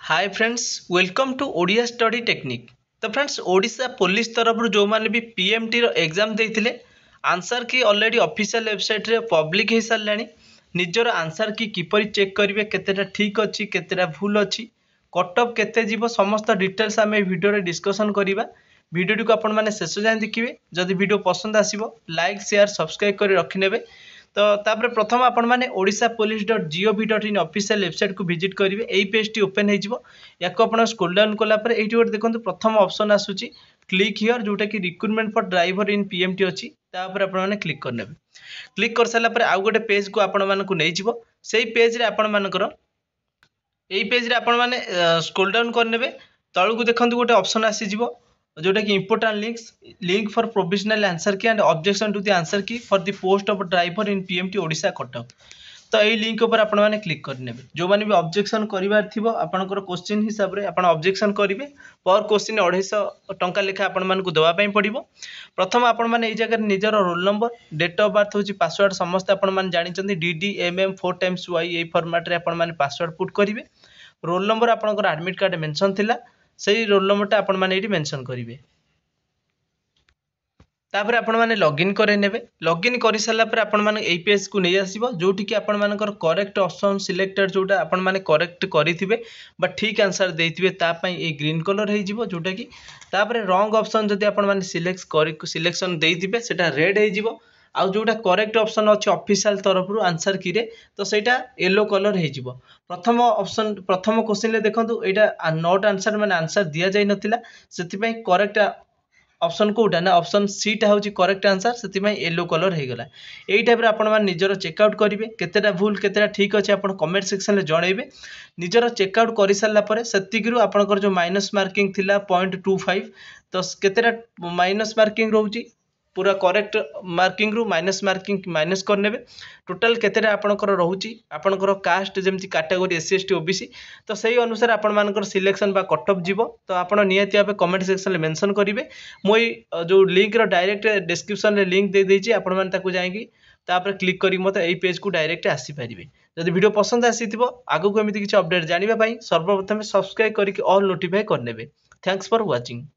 Hi friends, welcome to Odia study technique. तो friends, Odisha police तरफ जो मैंने भी पीएमटी रो एग्जाम देते answer key already official website रे पब्लिक हो सारा निजर आंसर की किपर चेक करेंगे केतेटा ठीक अच्छी केतेटा भूल अच्छी कटअप केते जीव समस्त डिटेल्स आम भिडियो डिस्कसन करवा। भिडियो को आपण मैंने शेष जाए देखिए। जदि वीडियो पसंद आसीबो लाइक शेयर सब्सक्राइब कर रखिने। तो तापर प्रथम आपण मैंने odishapolice.gov.in ऑफिशियल वेबसाइट को विजिट करेंगे। यही पेज टी ओपन हो स्क्रोल डाउन कलापर ये गोटे देखो प्रथम ऑप्शन आसूची क्लिक हियर जोटा कि recruitment for driver in PMT अच्छी आपने क्लिक करने। क्लिक कर सारापर आउ गोटे पेज को आपण मानक नहीं से पेज रे आपण मानकर यही पेज रे आपण माने स्क्रोल डाउन करने तलू को देखो गोटे ऑप्शन आसीज जोटा कि important link for provisional answer key and objection to the answer key for the post of driver in PMT Odisha Cuttack. तो यही लिंक ऊपर आपण माने क्लिक करने जो मैंने भी ऑब्जेक्शन करिवार थिबो आपनकर क्वेश्चन हिसाब रे आपण ऑब्जेक्शन करिवे। पर क्वेश्चन 250 टंका लेखा आपण मानकु देवा पई पड़िबो। प्रथम आपण माने ए जगह निजर roll number date of birth होची पासवर्ड समस्त आपण माने जानि चंदी DDMM 4 टाइम्स y ए फॉर्मेट रे आपण माने पासवर्ड पुट करिवे। रोल नंबर आपनकर एडमिट कार्ड मेंशन थिला सेही रोल नंबरटा आपण माने एटी मेंशन करिवे। तापर आपण माने लॉगिन करे नेबे। लॉगिन करि साला पर आपण माने एई पेज को नै आसीबो जोठी कि आपण मानकर करेक्ट ऑप्शन सिलेक्टेड जोटा आपण माने करेक्ट करिथिबे बा ठीक आंसर देथिबे ता पई ए ग्रीन कलर हे जिवो जोटा कि तापर रॉन्ग ऑप्शन जदि आपण माने सिलेक्शन देथिबे सेटा रेड हे जिवो। आ जोटा करेक्ट ऑप्शन अछि ऑफिशियल तरफ रु आंसर की रे तो सेटा येलो कलर हे जिवो। प्रथम ऑप्शन प्रथम क्वेश्चन ले देखंतु एटा नॉट आंसर माने आंसर दिया जाय नथिला सेति पई करेक्ट ऑप्शन कोटा ना ऑप्शन सी टा होची करेक्ट आंसर सेति पई येलो कलर हे गला। एई टाइप रे आपण मान निजरो चेकआउट करिवे केतेटा भूल केतेटा ठीक अछि आपण कमेंट सेक्शन ले जणैबे। निजरो चेकआउट करि सारला परे सेतिगिरु आपनकर जो माइनस मार्किंग थिला 0.25 तो केतेटा माइनस मार्किंग रहउची पूरा करेक्ट मार्किंग रु माइनस मार्किंग माइनस करने। टोटाल केतेटा आपनकर रहउची आपनकर कास्ट जेमति कैटेगरी SC ST OBC तो सही अनुसार आपण मानकर सिलेक्शन बा कट ऑफ जीवो। तो आपण नियति आबे कमेंट सेक्शन ले मेंशन करिवे। मोई जो लिंक रो डायरेक्ट डिस्क्रिप्शन रे लिंक दे देछि आपण मान ताकू जाईकी तापर क्लिक करी मते एई पेज को डायरेक्ट आसी परिबे। जदि वीडियो पसंद आसीथिबो आगु को एमिति किछ अपडेट जानिबा पई सर्वप्रथम सब्सक्राइब करिके ऑल नोटिफाई करनेबे। Thanks for watching.